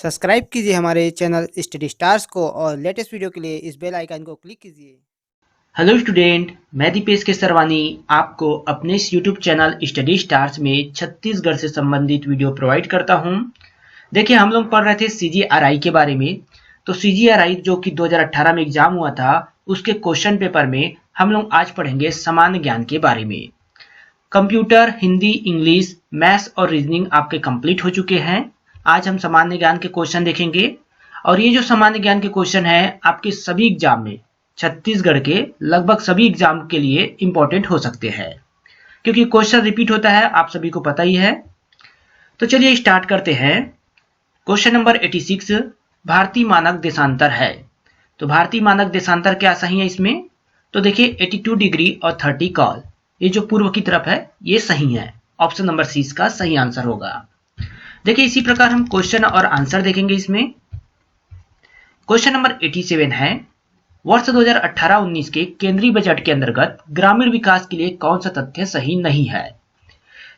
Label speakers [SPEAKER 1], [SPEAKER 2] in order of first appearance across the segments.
[SPEAKER 1] Subscribe कीजिए हमारे channel study stars को और लेटेस्ट वीडियो के लिए इस बेल आइकन को क्लिक कीजिए।
[SPEAKER 2] हेलो स्टूडेंट, मैं दीपेश के सरवानी आपको अपने इस यूट्यूब चैनल स्टडी स्टार्स में छत्तीसगढ़ से संबंधित वीडियो प्रोवाइड करता हूं। देखिए, हम लोग पढ़ रहे थे सीजीआरआई के बारे में। तो सीजीआरआई जो कि 2018 में एग्जाम हुआ था, उसके क्वेश्चन पेपर में हम लोग आज पढ़ेंगे सामान्य ज्ञान के बारे में। कंप्यूटर, हिंदी, इंग्लिश, मैथ्स और रीजनिंग आपके कंप्लीट हो चुके हैं। आज हम सामान्य ज्ञान के क्वेश्चन देखेंगे और ये जो सामान्य ज्ञान के क्वेश्चन है आपके सभी एग्जाम में, छत्तीसगढ़ के लगभग सभी एग्जाम के लिए इंपॉर्टेंट हो सकते हैं, क्योंकि क्वेश्चन रिपीट होता है, आप सभी को पता ही है। तो चलिए स्टार्ट करते हैं। क्वेश्चन नंबर 86 भारतीय मानक देशांतर है। तो भारतीय मानक देशांतर क्या सही है इसमें? तो देखिए 82 डिग्री और 30 कॉल, ये जो पूर्व की तरफ है ये सही है। ऑप्शन नंबर सी इसका सही आंसर होगा। देखिए इसी प्रकार हम क्वेश्चन और आंसर देखेंगे इसमें। क्वेश्चन नंबर 87 है, वर्ष 2018-19 के केंद्रीय बजट के अंतर्गत ग्रामीण विकास के लिए कौन सा तथ्य सही नहीं है?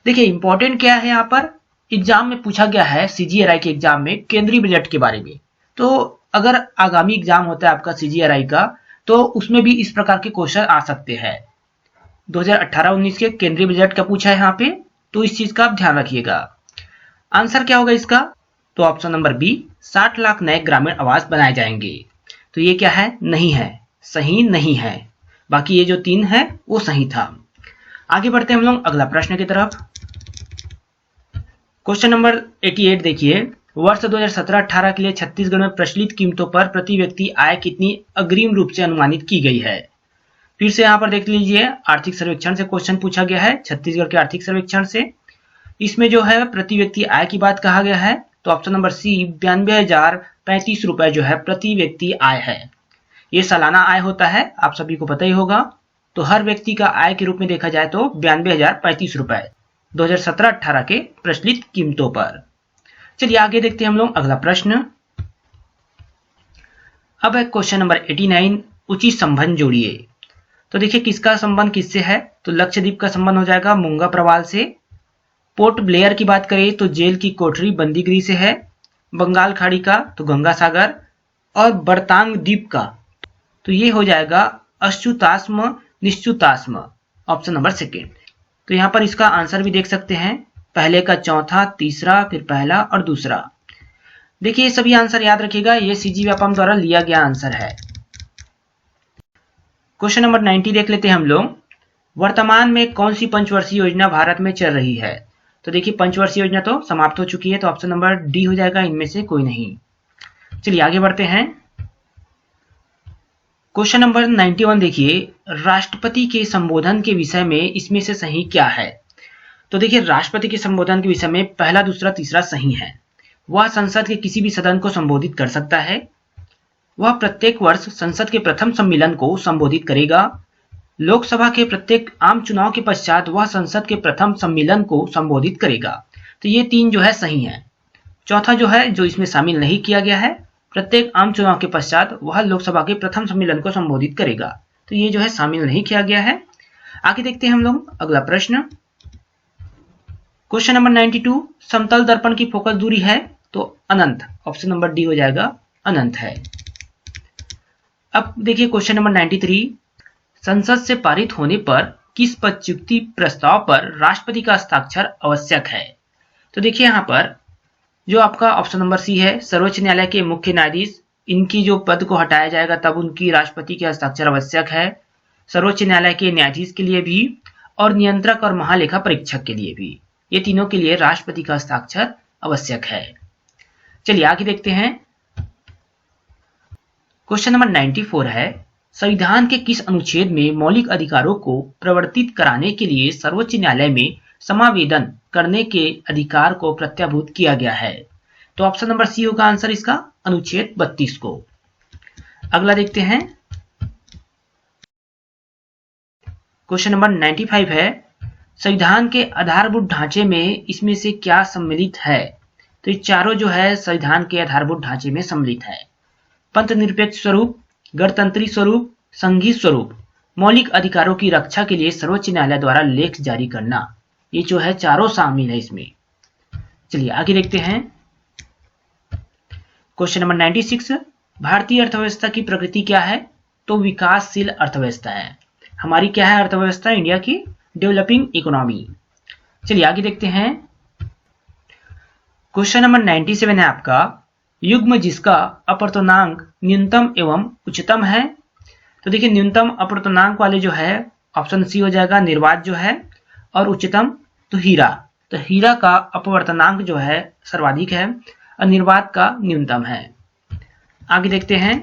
[SPEAKER 2] देखिए इंपॉर्टेंट क्या है, यहाँ पर एग्जाम में पूछा गया है, सीजीआरआई के एग्जाम में केंद्रीय बजट के बारे में। तो अगर आगामी एग्जाम होता है आपका सीजीआरआई का, तो उसमें भी इस प्रकार के क्वेश्चन आ सकते हैं। 2018-19 के केंद्रीय बजट का पूछा है यहाँ पे, तो इस चीज का आप ध्यान रखिएगा। आंसर क्या होगा इसका? तो ऑप्शन नंबर बी, 60 लाख नए ग्रामीण आवास बनाए जाएंगे। तो ये क्या है? नहीं है, सही नहीं है। बाकी ये जो तीन है वो सही था। आगे बढ़ते हैं हम लोग अगला प्रश्न की तरफ। क्वेश्चन नंबर 88 देखिए, वर्ष 2017-18 के लिए छत्तीसगढ़ में प्रचलित कीमतों पर प्रति व्यक्ति आय कितनी अग्रिम रूप से अनुमानित की गई है? फिर से यहाँ पर देख लीजिए, आर्थिक सर्वेक्षण से क्वेश्चन पूछा गया है, छत्तीसगढ़ के आर्थिक सर्वेक्षण से। इसमें जो है प्रति व्यक्ति आय की बात कहा गया है। तो ऑप्शन नंबर सी, 92,035 रुपए जो है प्रति व्यक्ति आय है। ये सालाना आय होता है, आप सभी को पता ही होगा। तो हर व्यक्ति का आय के रूप में देखा जाए तो 92,035 रुपए 2017-18 के प्रचलित कीमतों पर। चलिए आगे देखते हैं हम लोग अगला प्रश्न। अब है क्वेश्चन नंबर 89, उचित संबंध जोड़िए। तो देखिए किसका संबंध किससे है? तो लक्षद्वीप का संबंध हो जाएगा मूंगा प्रवाल से। पोर्ट ब्लेयर की बात करें तो जेल की कोठरी बंदीगिरी से है। बंगाल खाड़ी का तो गंगा सागर, और बरतांग द्वीप का तो ये हो जाएगा अच्युताश्म निश्चुताश्म, ऑप्शन नंबर सेकेंड। तो यहाँ पर इसका आंसर भी देख सकते हैं, पहले का चौथा, तीसरा, फिर पहला और दूसरा। देखिए ये सभी आंसर याद रखिएगा, ये सीजी व्यापम द्वारा लिया गया आंसर है। क्वेश्चन नंबर 90 देख लेते हैं हम लोग। वर्तमान में कौन सी पंचवर्षीय योजना भारत में चल रही है? तो देखिए पंचवर्षीय योजना तो समाप्त हो चुकी है, तो ऑप्शन नंबर डी हो जाएगा, इनमें से कोई नहीं। चलिए आगे बढ़ते हैं। क्वेश्चन नंबर 91 देखिए, राष्ट्रपति के संबोधन के विषय में इसमें से सही क्या है? तो देखिए राष्ट्रपति के संबोधन के विषय में पहला, दूसरा, तीसरा सही है। वह संसद के किसी भी सदन को संबोधित कर सकता है। वह प्रत्येक वर्ष संसद के प्रथम सम्मेलन को संबोधित करेगा। लोकसभा के प्रत्येक आम चुनाव के पश्चात वह संसद के प्रथम सम्मेलन को संबोधित करेगा। तो ये तीन जो है सही है। चौथा जो है, जो इसमें शामिल नहीं किया गया है, प्रत्येक आम चुनाव के पश्चात वह लोकसभा के प्रथम सम्मेलन को संबोधित करेगा, तो ये जो है शामिल नहीं किया गया है। आगे देखते हैं हम लोग अगला प्रश्न। क्वेश्चन नंबर 92, समतल दर्पण की फोकस दूरी है तो अनंत, ऑप्शन नंबर डी हो जाएगा, अनंत है। अब देखिए क्वेश्चन नंबर 93, संसद से पारित होने पर किस पदच्युति प्रस्ताव पर राष्ट्रपति का हस्ताक्षर आवश्यक है? तो देखिए यहाँ पर जो आपका ऑप्शन नंबर सी है, सर्वोच्च न्यायालय के मुख्य न्यायाधीश, इनकी जो पद को हटाया जाएगा तब उनकी राष्ट्रपति के हस्ताक्षर आवश्यक है। सर्वोच्च न्यायालय के न्यायाधीश के लिए भी, और नियंत्रक और महालेखा परीक्षक के लिए भी, ये तीनों के लिए राष्ट्रपति का हस्ताक्षर आवश्यक है। चलिए आगे देखते हैं। क्वेश्चन नंबर 94 है, संविधान के किस अनुच्छेद में मौलिक अधिकारों को प्रवर्तित कराने के लिए सर्वोच्च न्यायालय में समावेदन करने के अधिकार को प्रत्याभूत किया गया है? तो ऑप्शन नंबर सी होगा आंसर इसका, अनुच्छेद 32 को। अगला देखते हैं। क्वेश्चन नंबर 95 है, संविधान के आधारभूत ढांचे में इसमें से क्या सम्मिलित है? तो ये चारों जो है संविधान के आधारभूत ढांचे में सम्मिलित है। पंथ निरपेक्ष स्वरूप, गणतंत्री स्वरूप, संघीय स्वरूप, मौलिक अधिकारों की रक्षा के लिए सर्वोच्च न्यायालय द्वारा लेख जारी करना, ये जो है चारों शामिल है इसमें। चलिए आगे देखते हैं। क्वेश्चन नंबर 96, भारतीय अर्थव्यवस्था की प्रकृति क्या है? तो विकासशील अर्थव्यवस्था है। हमारी क्या है अर्थव्यवस्था? इंडिया की डेवलपिंग इकोनॉमी। चलिए आगे देखते हैं। क्वेश्चन नंबर 97 है आपका, युग्म जिसका अपवर्तनांक न्यूनतम एवं उच्चतम है। तो देखिए न्यूनतम अपवर्तनांक वाले जो है ऑप्शन सी हो जाएगा, निर्वात जो है, और उच्चतम तो हीरा। तो हीरा का अपवर्तनांक जो है सर्वाधिक है और निर्वात का न्यूनतम है। आगे देखते हैं।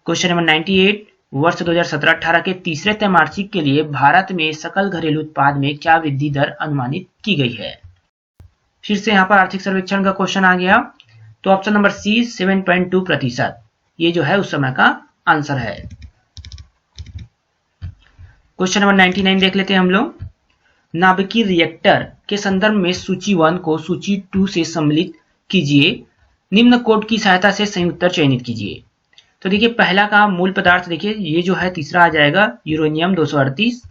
[SPEAKER 2] क्वेश्चन नंबर 98, वर्ष 2017-18 के तीसरे त्रैमासिक के लिए भारत में सकल घरेलू उत्पाद में क्या वृद्धि दर अनुमानित की गई है? फिर से यहाँ पर आर्थिक सर्वेक्षण का क्वेश्चन आ गया। तो ऑप्शन नंबर सी 7.2%, ये जो है उस समय का आंसर है। क्वेश्चन नंबर 99 देख लेते हैं हम लोग। नाभिकीय रिएक्टर के संदर्भ में सूची 1 को सूची 2 से सम्मिलित कीजिए, निम्न कोड की सहायता से सही उत्तर चयनित कीजिए। तो देखिए पहला का मूल पदार्थ, देखिए ये जो है तीसरा आ जाएगा यूरेनियम 238।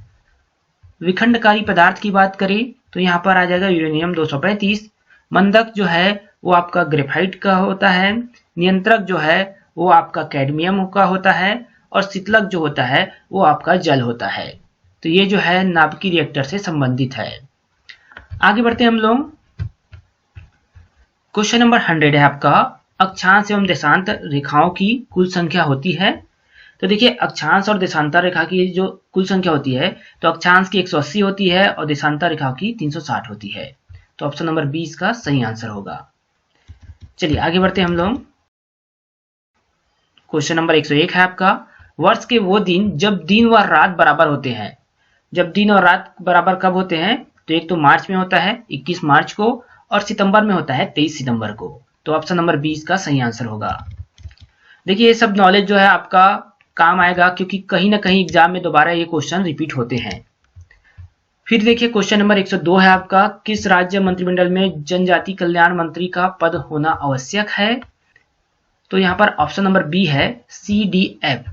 [SPEAKER 2] विखंडकारी पदार्थ की बात करें तो यहाँ पर आ जाएगा यूरेनियम 235। मंदक जो है वो आपका ग्रेफाइट का होता है। नियंत्रक जो है वो आपका कैडमियम का होता है और शीतलक जो होता है वो आपका जल होता है। तो ये जो है नाभिकीय रिएक्टर से संबंधित है। आगे बढ़ते हैं हम लोग। क्वेश्चन नंबर 100 है आपका, अक्षांश एवं देशांत रेखाओं की कुल संख्या होती है। तो देखिए अक्षांश और देशांतर रेखा की जो कुल संख्या होती है, तो अक्षांश की 180 होती है और देशांतर रेखा की 360 होती है। तो ऑप्शन नंबर 20 का सही आंसर होगा। चलिए आगे बढ़ते हैं हम लोग। क्वेश्चन नंबर 101 है आपका, वर्ष के वो दिन जब दिन व रात बराबर होते हैं। जब दिन और रात बराबर कब होते हैं? तो एक तो मार्च में होता है 21 मार्च को, और सितंबर में होता है 23 सितंबर को। तो ऑप्शन नंबर 20 का सही आंसर होगा। देखिए ये सब नॉलेज जो है आपका काम आएगा, क्योंकि कहीं ना कहीं एग्जाम में दोबारा ये क्वेश्चन रिपीट होते हैं। फिर देखिए क्वेश्चन नंबर 102 है आपका, किस राज्य मंत्रिमंडल में जनजाति कल्याण मंत्री का पद होना आवश्यक है? तो यहाँ पर ऑप्शन नंबर बी है CDF।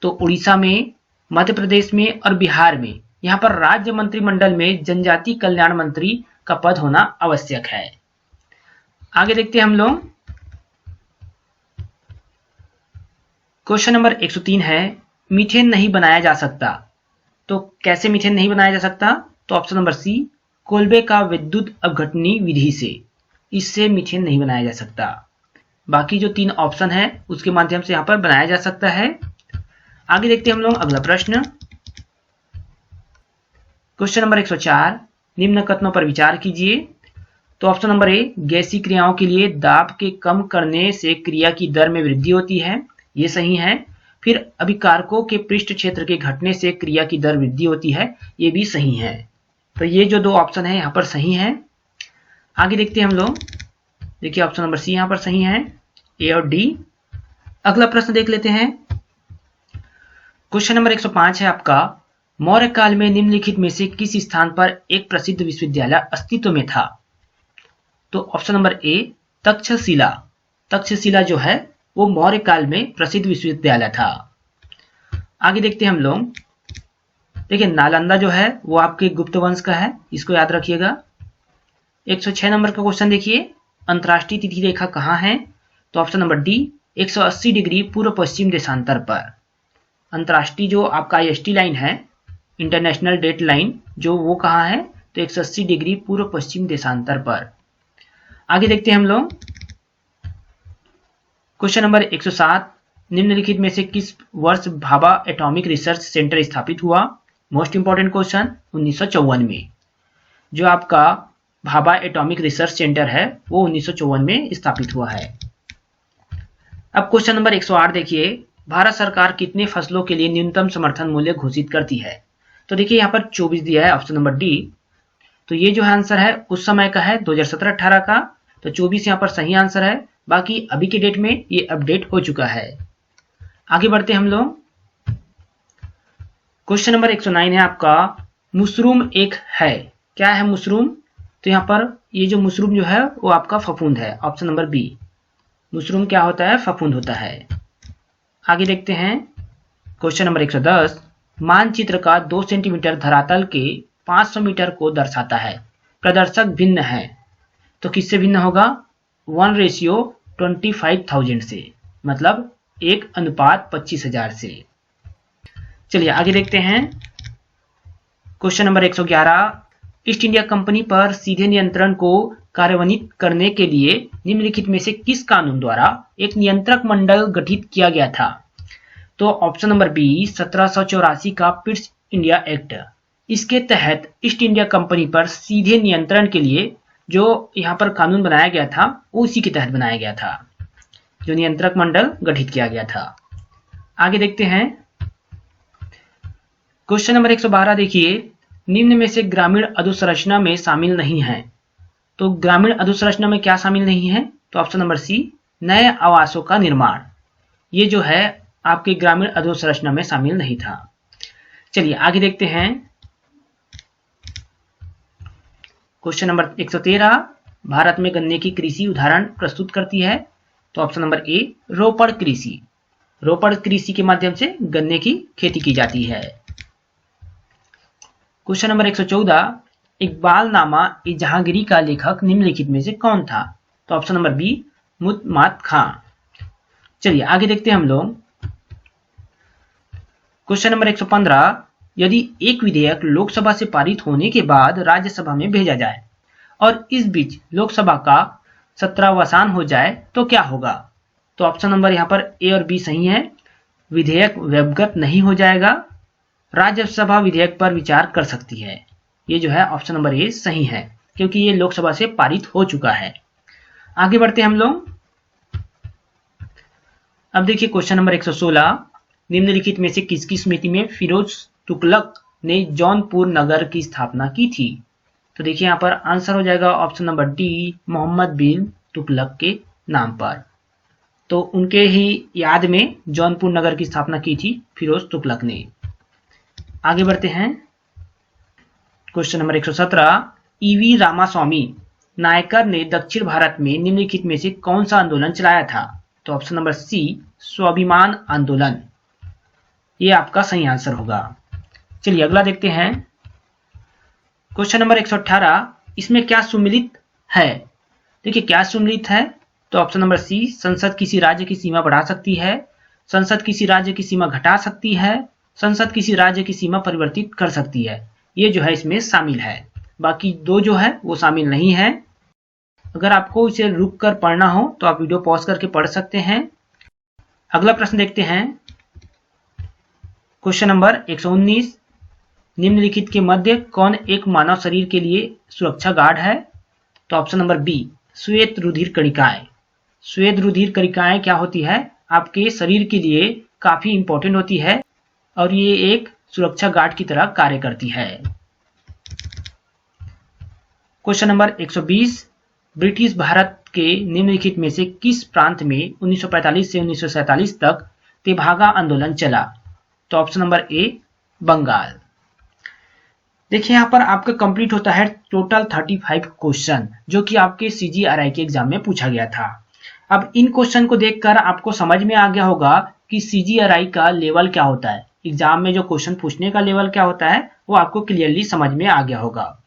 [SPEAKER 2] तो उड़ीसा में, मध्य प्रदेश में और बिहार में यहाँ पर राज्य मंत्रिमंडल में जनजाति कल्याण मंत्री का पद होना आवश्यक है। आगे देखते हैं हम लोग। क्वेश्चन नंबर 103 है, मीथेन नहीं बनाया जा सकता। तो कैसे मीथेन नहीं बनाया जा सकता? तो ऑप्शन नंबर सी, कोयले का विद्युत अपघटनी विधि से, इससे मीथेन नहीं बनाया जा सकता। बाकी जो 3 ऑप्शन है उसके माध्यम से यहाँ पर बनाया जा सकता है। आगे देखते हैं हम लोग अगला प्रश्न। क्वेश्चन नंबर 104, निम्न कथनों पर विचार कीजिए। तो ऑप्शन नंबर ए, गैसीय क्रियाओं के लिए दाब के कम करने से क्रिया की दर में वृद्धि होती है, ये सही है। फिर अभिकारकों के पृष्ठ क्षेत्र के घटने से क्रिया की दर वृद्धि होती है, ये भी सही है। तो ये जो 2 ऑप्शन है यहाँ पर सही है। आगे देखते हैं हम लोग। देखिए ऑप्शन नंबर सी यहाँ पर सही है, ए और डी। अगला प्रश्न देख लेते हैं। क्वेश्चन नंबर 105 है आपका, मौर्य काल में निम्नलिखित में से किस स्थान पर एक प्रसिद्ध विश्वविद्यालय अस्तित्व में था? तो option number A, Takshashila. Takshashila जो है वो मौर्य काल में प्रसिद्ध विश्वविद्यालय था। आगे देखते हैं हम लोग। देखिए नालंदा जो है वो आपके गुप्त वंश का है, इसको याद रखिएगा। 106 नंबर का क्वेश्चन देखिए, अंतर्राष्ट्रीय तिथि रेखा कहाँ है? तो ऑप्शन नंबर डी, 180 डिग्री पूर्व पश्चिम देशांतर पर। अंतर्राष्ट्रीय जो आपका IST लाइन है, इंटरनेशनल डेट लाइन, जो वो कहाँ है? तो 180 डिग्री पूर्व पश्चिम देशांतर पर। आगे देखते हैं हम लोग। क्वेश्चन नंबर 107, निम्नलिखित में से किस वर्ष भाभा एटॉमिक रिसर्च सेंटर स्थापित हुआ? मोस्ट इंपॉर्टेंट क्वेश्चन, 1954 में। जो आपका भाभा एटॉमिक रिसर्च सेंटर है वो 1954 में स्थापित हुआ है। अब क्वेश्चन नंबर 108 देखिए, भारत सरकार कितने फसलों के लिए न्यूनतम समर्थन मूल्य घोषित करती है? तो देखिए यहाँ पर 24 दिया है, ऑप्शन नंबर डी। तो ये जो आंसर है उस समय का है, 2017-18 का। तो 24 यहाँ पर सही आंसर है। बाकी अभी के डेट में ये अपडेट हो चुका है। आगे बढ़ते हम लोग। क्वेश्चन नंबर 109 है आपका, मशरूम एक है, क्या है मशरूम? तो यहाँ पर ये जो मशरूम जो है वो आपका फफूंद है, ऑप्शन नंबर बी। मशरूम क्या होता है? फफूंद होता है। आगे देखते हैं। क्वेश्चन नंबर 110, मानचित्र का 2 सेंटीमीटर धरातल के 500 मीटर को दर्शाता है, प्रदर्शक भिन्न है, तो किससे भिन्न होगा? 1:20 25,000 से, मतलब 1:25,000 से। चलिए आगे देखते हैं। Question number 111, east India company पर सीधे नियंत्रण को कार्यान्वित करने के लिए निम्नलिखित में से किस कानून द्वारा एक नियंत्रक मंडल गठित किया गया था? तो ऑप्शन नंबर बी 1784 का पिट्स इंडिया एक्ट। इसके तहत ईस्ट इंडिया कंपनी पर सीधे नियंत्रण के लिए जो यहाँ पर कानून बनाया गया था वो उसी के तहत बनाया गया था, जो नियंत्रक मंडल गठित किया गया था। आगे देखते हैं। क्वेश्चन नंबर 112 देखिए, निम्न में से ग्रामीण अधोसंरचना में शामिल नहीं है। तो ग्रामीण अधोसंरचना में क्या शामिल नहीं है? तो ऑप्शन नंबर सी नए आवासों का निर्माण। ये जो है आपके ग्रामीण अधोसंरचना में शामिल नहीं था। चलिए आगे देखते हैं। क्वेश्चन नंबर 113, भारत में गन्ने की कृषि उदाहरण प्रस्तुत करती है। तो ऑप्शन नंबर ए रोपड़ कृषि। रोपड़ कृषि के माध्यम से गन्ने की खेती की जाती है। क्वेश्चन नंबर 114, इकबाल नामा ए जहांगीरी का लेखक निम्नलिखित में से कौन था? तो ऑप्शन नंबर बी मुतमाद खां। चलिए आगे देखते हैं हम लोग। क्वेश्चन नंबर 115, यदि एक विधेयक लोकसभा से पारित होने के बाद राज्यसभा में भेजा जाए और इस बीच लोकसभा का सत्रावसान हो जाए तो क्या होगा? तो ऑप्शन नंबर यहाँ पर ए और बी सही है। विधेयक वैधगत नहीं हो जाएगा, राज्यसभा विधेयक पर विचार कर सकती है। ये जो है ऑप्शन नंबर ए सही है, क्योंकि ये लोकसभा से पारित हो चुका है। आगे बढ़ते हैं हम लोग। अब देखिए क्वेश्चन नंबर 116, निम्नलिखित में से किसकी स्मृति में फिरोज तुगलक ने जौनपुर नगर की स्थापना की थी? तो देखिए यहाँ पर आंसर हो जाएगा ऑप्शन नंबर डी मोहम्मद बिन तुगलक के नाम पर। तो उनके ही याद में जौनपुर नगर की स्थापना की थी फिरोज तुगलक ने। आगे बढ़ते हैं। क्वेश्चन नंबर 117, ईवी रामास्वामी नायकर ने दक्षिण भारत में निम्नलिखित में से कौन सा आंदोलन चलाया था? तो ऑप्शन नंबर सी स्वाभिमान आंदोलन। ये आपका सही आंसर होगा। चलिए अगला देखते हैं। क्वेश्चन नंबर 118, इसमें क्या सुमिलित है? देखिए क्या सुमिलित है? तो ऑप्शन नंबर सी संसद किसी राज्य की सीमा बढ़ा सकती है, संसद किसी राज्य की सीमा घटा सकती है, संसद किसी राज्य की सीमा परिवर्तित कर सकती है। ये जो है इसमें शामिल है। बाकी दो जो है वो शामिल नहीं है। अगर आपको इसे रुक कर पढ़ना हो तो आप वीडियो पॉज करके पढ़ सकते हैं। अगला प्रश्न देखते हैं। क्वेश्चन नंबर 119, निम्नलिखित के मध्य कौन एक मानव शरीर के लिए सुरक्षा गार्ड है? तो ऑप्शन नंबर बी श्वेत रुधिर कणिकाएं। श्वेत रुधिर कणिकाएं क्या होती है? आपके शरीर के लिए काफी इंपॉर्टेंट होती है और ये एक सुरक्षा गार्ड की तरह कार्य करती है। क्वेश्चन नंबर 120, ब्रिटिश भारत के निम्नलिखित में से किस प्रांत में 1945 से 1947 तक तेभागा आंदोलन चला? तो ऑप्शन नंबर ए बंगाल। देखिए यहाँ पर आपका कंप्लीट होता है टोटल 35 क्वेश्चन, जो कि आपके CGRI के एग्जाम में पूछा गया था। अब इन क्वेश्चन को देखकर आपको समझ में आ गया होगा कि CGRI का लेवल क्या होता है, एग्जाम में जो क्वेश्चन पूछने का लेवल क्या होता है वो आपको क्लियरली समझ में आ गया होगा।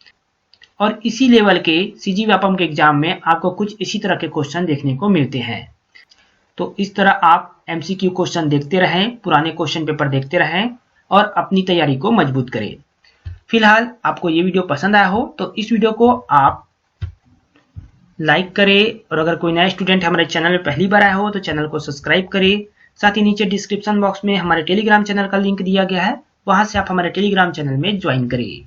[SPEAKER 2] और इसी लेवल के CG व्यापम के एग्जाम में आपको कुछ इसी तरह के क्वेश्चन देखने को मिलते हैं। तो इस तरह आप MCQ क्वेश्चन देखते रहें, पुराने क्वेश्चन पेपर देखते रहें और अपनी तैयारी को मजबूत करें। फिलहाल आपको ये वीडियो पसंद आया हो तो इस वीडियो को आप लाइक करें, और अगर कोई नया स्टूडेंट हमारे चैनल में पहली बार आया हो तो चैनल को सब्सक्राइब करें। साथ ही नीचे डिस्क्रिप्शन बॉक्स में हमारे टेलीग्राम चैनल का लिंक दिया गया है, वहां से आप हमारे टेलीग्राम चैनल में ज्वाइन करिए।